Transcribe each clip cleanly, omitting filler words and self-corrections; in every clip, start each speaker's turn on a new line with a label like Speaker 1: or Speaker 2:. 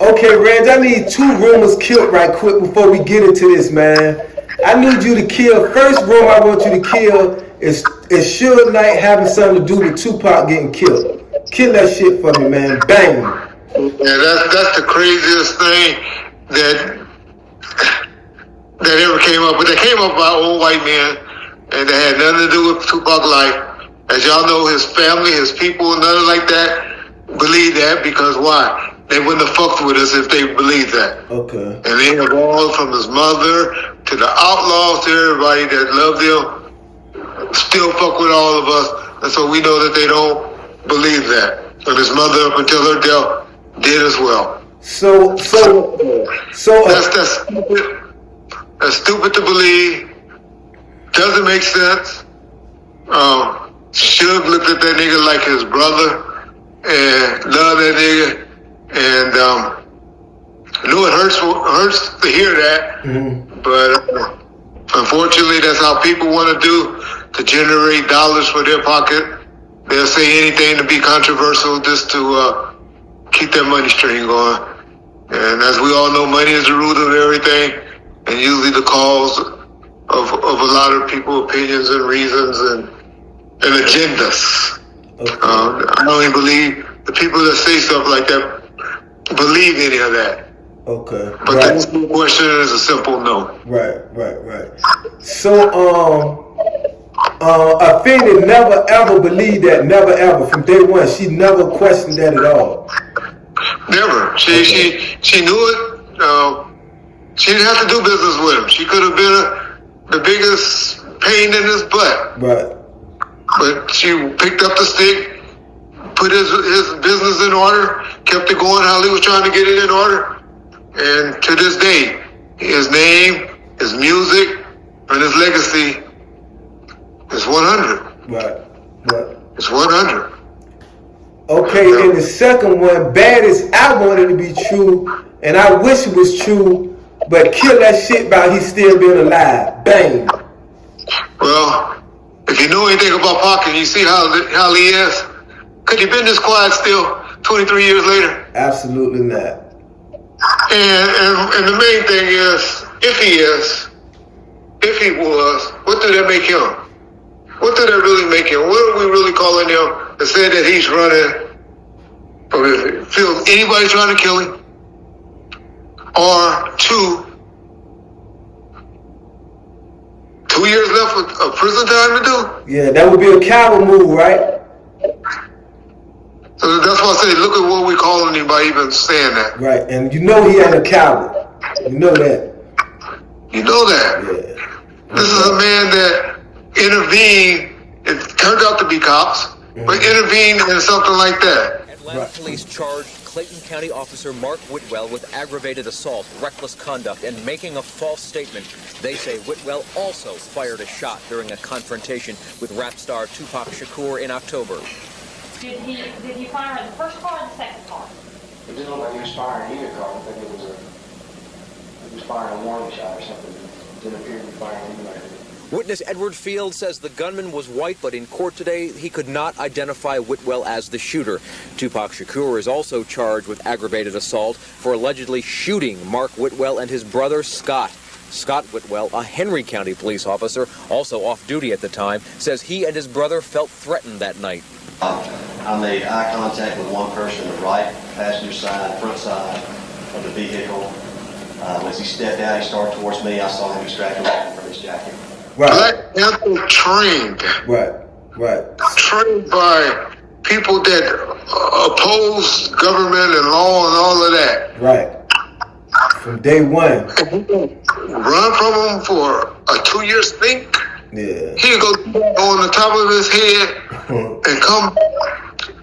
Speaker 1: Okay, Reg, I need 2 rumors killed right quick before we get into this, man. I need you to kill. First rumor I want you to kill is Suge Knight having something to do with Tupac getting killed. Kill that shit for me, man. Bang.
Speaker 2: Yeah, that's the craziest thing that ever came up. But they came up by old white men, and they had nothing to do with Tupac's life. As y'all know, his family, his people, nothing like that believe that, because why? They wouldn't have fucked with us if they believed that.
Speaker 1: Okay.
Speaker 2: And they have all, from his mother to the outlaws to everybody that loved him, still fuck with all of us. And so we know that they don't believe that. And his mother, up until her death, did as well.
Speaker 1: So
Speaker 2: that's stupid. That's stupid to believe. Doesn't make sense. Suge looked at that nigga like his brother and loved that nigga. And I know it hurts to hear that, but unfortunately, that's how people want to do to generate dollars for their pocket. They'll say anything to be controversial just to keep that money stream going. And as we all know, money is the root of everything, and usually the cause of a lot of people's opinions and reasons and agendas. Okay. I don't even believe the people that say stuff like that believe any of that.
Speaker 1: Okay.
Speaker 2: But the simple question is a simple no.
Speaker 1: Right. So, Afeni never ever believed that, never ever. From day one, she never questioned that at all.
Speaker 2: Never. She knew it. She didn't have to do business with him. She could have been the biggest pain in his butt.
Speaker 1: Right.
Speaker 2: But she picked up the stick, put his business in order, kept it going how he was trying to get it in order. And to this day, his name, his music, and his legacy is 100.
Speaker 1: Right.
Speaker 2: It's 100.
Speaker 1: Okay, and the second one, bad as I want it to be true, and I wish it was true, but kill that shit about he still being alive. Bang.
Speaker 2: Well, if you know anything about Pac and you see how he is, could he been this quiet still 23 years later?
Speaker 1: Absolutely not.
Speaker 2: And the main thing is, if he was, what did that make him? What did that really make him? What are we really calling him to say that he's running? Or if it feels anybody trying to kill him? Or 2 years left of prison time to do?
Speaker 1: Yeah, that would be a coward move, right?
Speaker 2: So that's why I say, look at what we're calling him by even saying that.
Speaker 1: Right, and you know he ain't a coward. You know that.
Speaker 2: You know that.
Speaker 1: Yeah.
Speaker 2: This is a man that intervened. It turned out to be cops, but intervened in something like that.
Speaker 3: Atlanta police charged Clayton County officer Mark Whitwell with aggravated assault, reckless conduct, and making a false statement. They say Whitwell also fired a shot during a confrontation with rap star Tupac Shakur in October.
Speaker 4: Did he fire in the first car or the second car?
Speaker 5: It didn't look like he was firing either car. I think he was firing a warning shot or something. It didn't appear to be firing anybody.
Speaker 3: Witness Edward Field says the gunman was white, but in court today, he could not identify Whitwell as the shooter. Tupac Shakur is also charged with aggravated assault for allegedly shooting Mark Whitwell and his brother Scott. Scott Whitwell, a Henry County police officer, also off duty at the time, says he and his brother felt threatened that night.
Speaker 6: I made eye contact with one person on the right passenger side, front side of the vehicle. As he stepped out, he started towards me. I saw him extract a weapon from his jacket.
Speaker 1: Right.
Speaker 2: Black Panther trained.
Speaker 1: Right.
Speaker 2: Trained by people that oppose government and law and all of that.
Speaker 1: Right. From day one.
Speaker 2: Run from him for a 2-year stint.
Speaker 1: Yeah.
Speaker 2: He'd go on the top of his head and come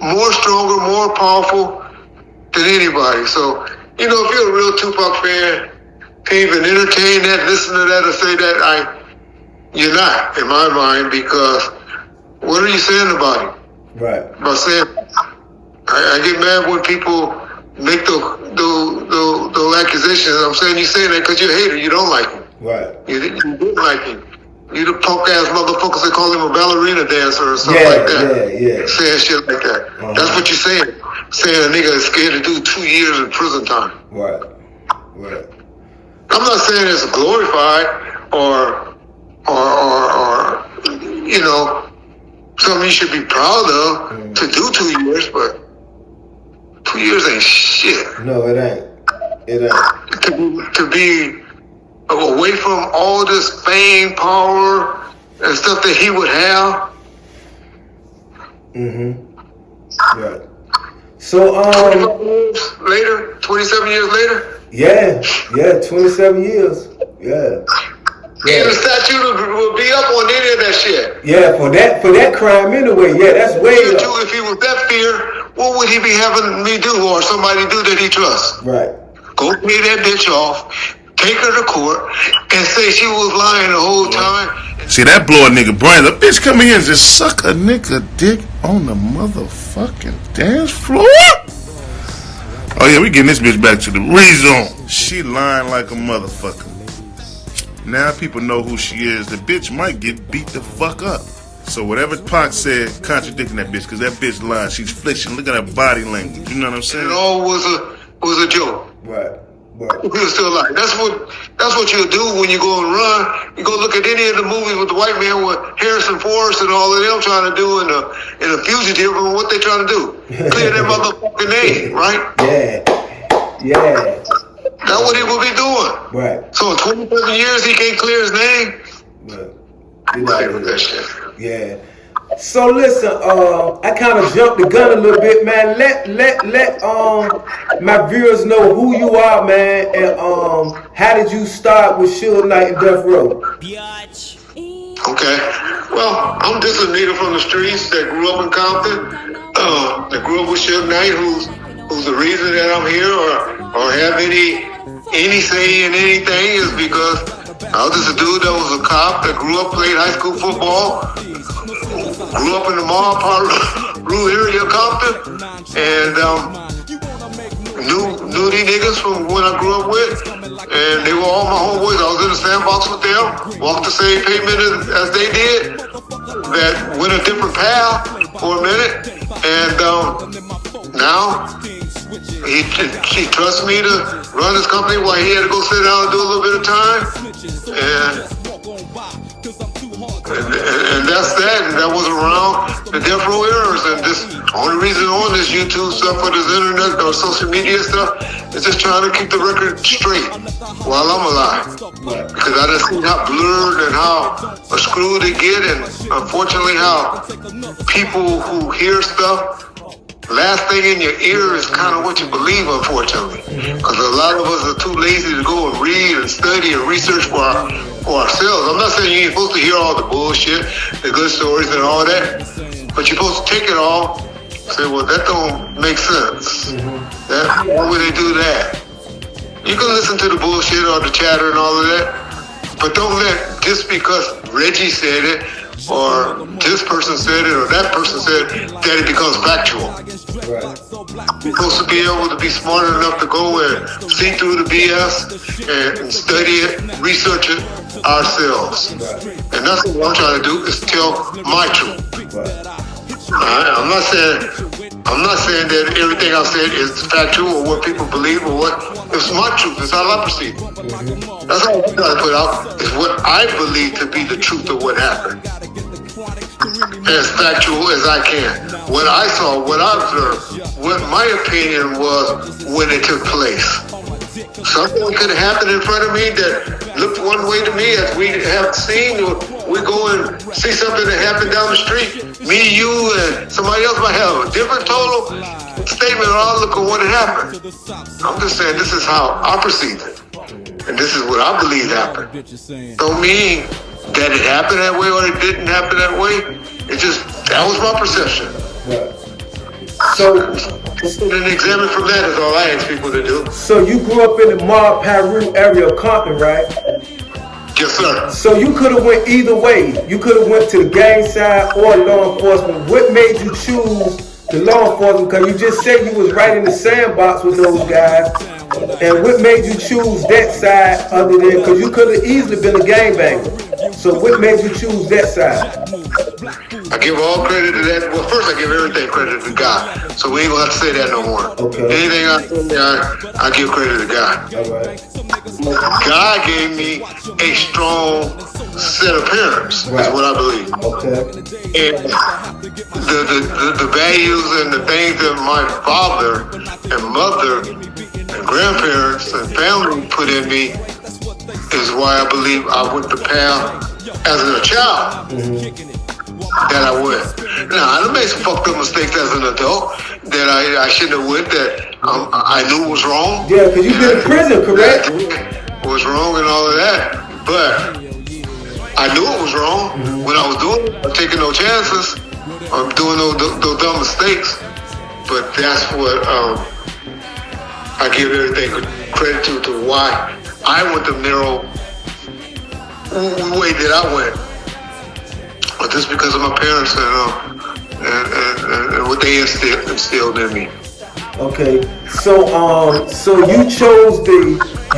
Speaker 2: more stronger, more powerful than anybody. So, you know, if you're a real Tupac fan, can't even entertain that, listen to that, or say that, you're not, in my mind, because what are you saying about him?
Speaker 1: Right.
Speaker 2: By saying, I get mad when people make the accusations. I'm saying you're saying that because you're a hater. You don't like him.
Speaker 1: Right.
Speaker 2: You didn't like him. You the punk ass motherfuckers that call him a ballerina dancer or something like that.
Speaker 1: Yeah.
Speaker 2: Saying shit like that. That's what you're saying. Saying a nigga is scared to do 2 years in prison time.
Speaker 1: Right.
Speaker 2: I'm not saying it's glorified or you know, something you should be proud of to do 2 years, but 2 years ain't shit.
Speaker 1: No, it ain't.
Speaker 2: To be away from all this fame, power, and stuff that he would have.
Speaker 1: Right. So
Speaker 2: 27 years later.
Speaker 1: Yeah, 27 years. Yeah.
Speaker 2: And the statute will be up on any of that shit.
Speaker 1: Yeah, for that crime anyway. Yeah, that's way up.
Speaker 2: If he was that fear, what would he be having me do or somebody do that he trusts?
Speaker 1: Right.
Speaker 2: Go pay that bitch off, take her to court, and say she was lying the whole time.
Speaker 7: See, that blow a nigga brains. A bitch come in here and just suck a nigga dick on the motherfucking dance floor? Oh yeah, we getting this bitch back to the rezone. She lying like a motherfucker. Now people know who she is. The bitch might get beat the fuck up. So whatever Pac said, contradicting that bitch, because that bitch lying. She's flinching. Look at her body language. You know what I'm saying?
Speaker 2: It all was a joke.
Speaker 1: Right.
Speaker 2: He was still alive. That's what you'll do when you go and run. You go look at any of the movies with the white man with Harrison Forrest and all of them trying to do in a fugitive, and what they trying to do? Clear their motherfucking name, right?
Speaker 1: Yeah.
Speaker 2: That's what he will be doing.
Speaker 1: Right.
Speaker 2: So in 27 years he can't clear his name.
Speaker 1: I'm not with that shit. Yeah. So listen, I kind of jumped the gun a little bit, man. Let my viewers know who you are, man, and how did you start with Suge Knight and Death Row?
Speaker 2: Okay. Well, I'm just a nigga from the streets that grew up in Compton. That grew up with Suge Knight, who's the reason that I'm here or have any say in anything is because I was just a dude that was a cop that grew up, played high school football. Grew up in the mall part rural area of Compton, and knew these niggas from when I grew up with, and they were all my homeboys. I was in the sandbox with them, walked the same pavement as they did, that went a different path for a minute, and now he trusts me to run his company while he had to go sit down and do a little bit of time, and that's that. And that was around the Death Row eras. And this only reason on this YouTube stuff or this internet or social media stuff is just trying to keep the record straight while I'm alive. Because I just see how blurred and how screwed it get, and unfortunately how people who hear stuff, last thing in your ear is kind of what you believe, unfortunately. Because a lot of us are too lazy to go and read and study and research for ourselves. I'm not saying you ain't supposed to hear all the bullshit, the good stories and all that, but you're supposed to take it all and say, well, that don't make sense. Why would they do that? You can listen to the bullshit or the chatter and all of that, but don't let, just because Reggie said it, or this person said it, or that person said it, that it becomes factual. Right. We're supposed to be able to be smart enough to go and see through the BS and study it, research it ourselves. Right. And that's what I'm trying to do, is tell my truth. Right. I'm not saying that everything I said is factual or what people believe or what. It's my truth. It's how I perceive it. That's all I'm trying to put out, is what I believe to be the truth of what happened. As factual as I can. What I saw, what I observed, what my opinion was when it took place. Something could have happened in front of me that looked one way to me, as we have seen. We go and see something that happened down the street. Me, you, and somebody else might have a different total statement or outlook on what had happened. I'm just saying this is how I perceive it. And this is what I believe happened. Don't mean that it happened that way or it didn't happen that way. It's just, that was my perception. Right. So, and examine from that is all I ask people to do.
Speaker 1: So you grew up in the Mar Peru area of Compton, right?
Speaker 2: Yes, sir.
Speaker 1: So you could have went either way. You could have went to the gang side or law enforcement. What made you choose the law enforcement? Because you just said you was right in the sandbox with those guys. And what made you choose that side other than, because you could have easily been a gangbanger. So what made you choose that side?
Speaker 2: I give all credit to that. Well, first I give everything credit to God. So we ain't gonna have to say that no more.
Speaker 1: Okay.
Speaker 2: Anything I give credit to God.
Speaker 1: All right.
Speaker 2: God gave me a strong set of parents, is what I believe.
Speaker 1: Okay.
Speaker 2: And the values and the things that my father and mother and grandparents and family put in me is why I believe I went the path as a child that I went. Now, I made some fucked up mistakes as an adult that I shouldn't have went, that I knew was wrong.
Speaker 1: Yeah, because you've been in prison, correct?
Speaker 2: Was wrong and all of that. But I knew it was wrong when I was doing it. I'm taking no chances. I'm doing those dumb mistakes. But that's what I give everything credit to why I went the narrow way that I went. But just because of my parents and what they instilled in me.
Speaker 1: Okay, so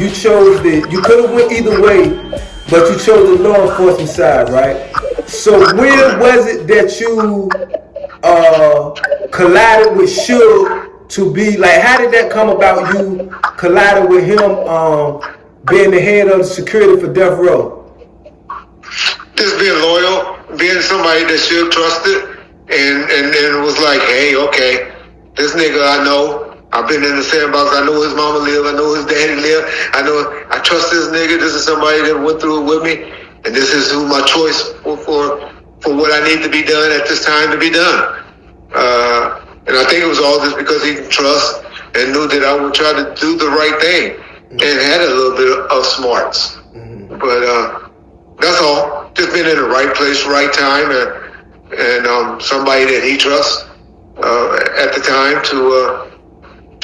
Speaker 1: you could have went either way, but you chose the law enforcement side, right? So when was it that you collided with Suge to be like? How did that come about? You collided with him being the head of the security for Death Row.
Speaker 2: Just being loyal, being somebody that Suge trusted, and it was like, hey, okay. This nigga I know, I've been in the sandbox, I know his mama live, I know his daddy live, I trust this nigga, this is somebody that went through it with me, and this is who my choice for what I need to be done at this time to be done. And I think it was all just because he trust and knew that I would try to do the right thing, and had a little bit of smarts. But that's all, just been in the right place, right time, and somebody that he trusts at the time to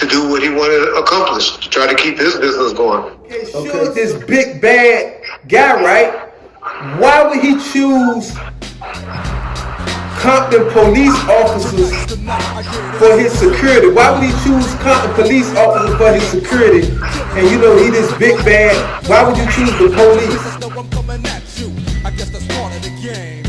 Speaker 2: do what he wanted to accomplish, to try to keep his business going.
Speaker 1: Okay, this big bad guy, right? Why would he choose Compton police officers for his security? Why would he choose Compton police officers for his security? And you know he this big bad. Why would you choose the police?
Speaker 8: I guess that's part of the game.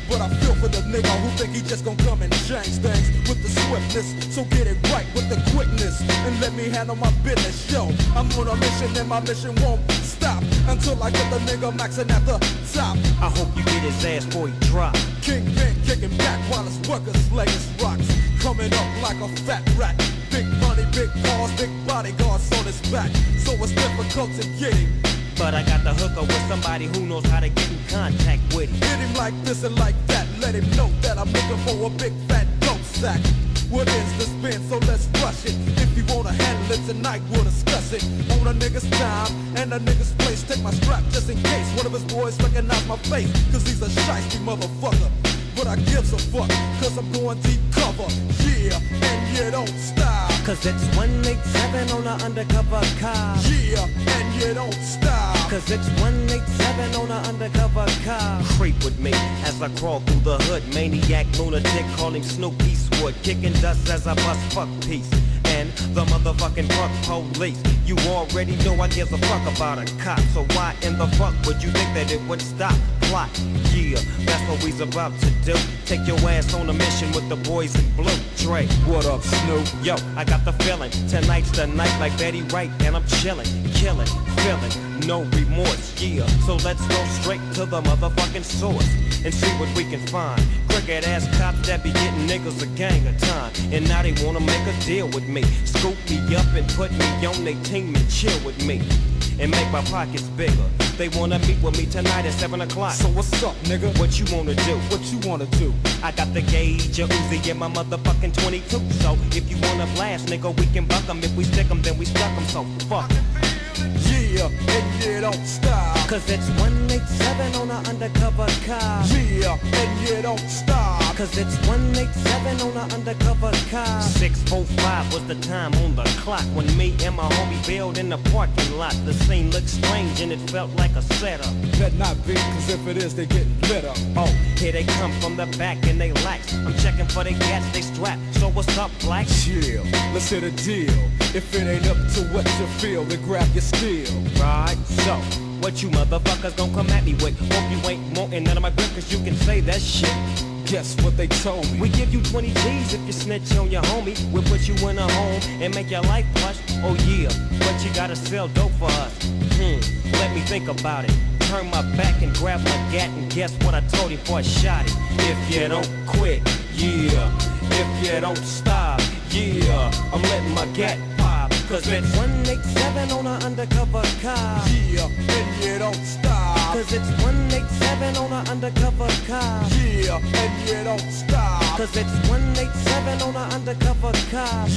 Speaker 8: But I feel for the nigga who think he just gon' come and change things with the swiftness. So get it right with the quickness and let me handle my business. Yo, I'm on a mission and my mission won't stop until I get the nigga maxing at the top.
Speaker 9: I hope you get his ass before he drop.
Speaker 8: Kingpin kicking back while his workers slay his rocks. Coming up like a fat rat. Big money, big cars, big bodyguards on his back. So it's difficult to get him.
Speaker 9: But I got the hooker with somebody who knows how to get in contact with him.
Speaker 8: Hit him like this and like that. Let him know that I'm looking for a big fat dope sack. What is the spin? So let's rush it. If you wanna handle it tonight, we'll discuss it. On a nigga's time and a nigga's place. Take my strap just in case one of his boys recognize my face. Cause he's a shiesty motherfucker. But I gives a fuck, cause I'm going deep cover. Yeah, and you don't stop.
Speaker 9: Cause it's 187 on an undercover car.
Speaker 8: Yeah, and you don't stop.
Speaker 9: Cause it's 187 on an undercover car. Creep with me as I crawl through the hood. Maniac, lunatic, calling Snoop Eastwood. Kicking dust as I bust fuck peace. And the motherfucking fuck police. You already know I give a fuck about a cop. So why in the fuck would you think that it would stop? Plot, yeah, that's what we's about to do. Take your ass on a mission with the boys in blue. Dre,
Speaker 8: what up, Snoop?
Speaker 9: Yo, I got the feeling. Tonight's the night like Betty Wright. And I'm chilling, killing, feeling, no remorse, yeah. So let's go straight to the motherfucking source and see what we can find. Crooked ass cops that be getting niggas a gang of time. And now they wanna make a deal with me. Scoop me up and put me on their team and chill with me. And make my pockets bigger. They wanna meet with me tonight at 7 o'clock.
Speaker 8: So what's up, nigga?
Speaker 9: What you wanna do?
Speaker 8: What you wanna do?
Speaker 9: I got the gauge, a Uzi, and my motherfucking 22. So if you wanna blast, nigga, we can buck 'em. If we stick 'em, then we stuck 'em. So fuck.
Speaker 8: Yeah, and you don't stop.
Speaker 9: Cause it's 187 on an undercover car.
Speaker 8: Yeah, and you don't stop.
Speaker 9: Cause it's 187 on an undercover car. 6:05 was the time on the clock when me and my homie bailed in the parking lot. The scene looked strange and it felt like a setup.
Speaker 8: Better not be, cause if it is, they getting lit up.
Speaker 9: Oh, here they come from the back and they lax. I'm checking for the gas, they strapped. So what's up, black?
Speaker 8: Chill, let's hit a deal. If it ain't up to what you feel, then grab your steel.
Speaker 9: Right, so What you motherfuckers gon' come at me with? Hope you ain't wanting none of my grip, cause you can say that shit.
Speaker 8: Guess what they told me?
Speaker 9: We give you 20 G's if you snitch on your homie. We'll put you in a home and make your life plush. Oh yeah, but you gotta sell dope for us. Let me think about it. Turn my back and grab my gat, and guess what I told him before I shot it? If you don't quit, yeah. If you don't stop, yeah. I'm letting my gat pop, cause it's 187 on an undercover car.
Speaker 8: Yeah, and you don't stop.
Speaker 9: Cause it's 187 on an undercover car.
Speaker 8: Yeah, and you don't stop.
Speaker 9: Cause it's 187 on an undercover car.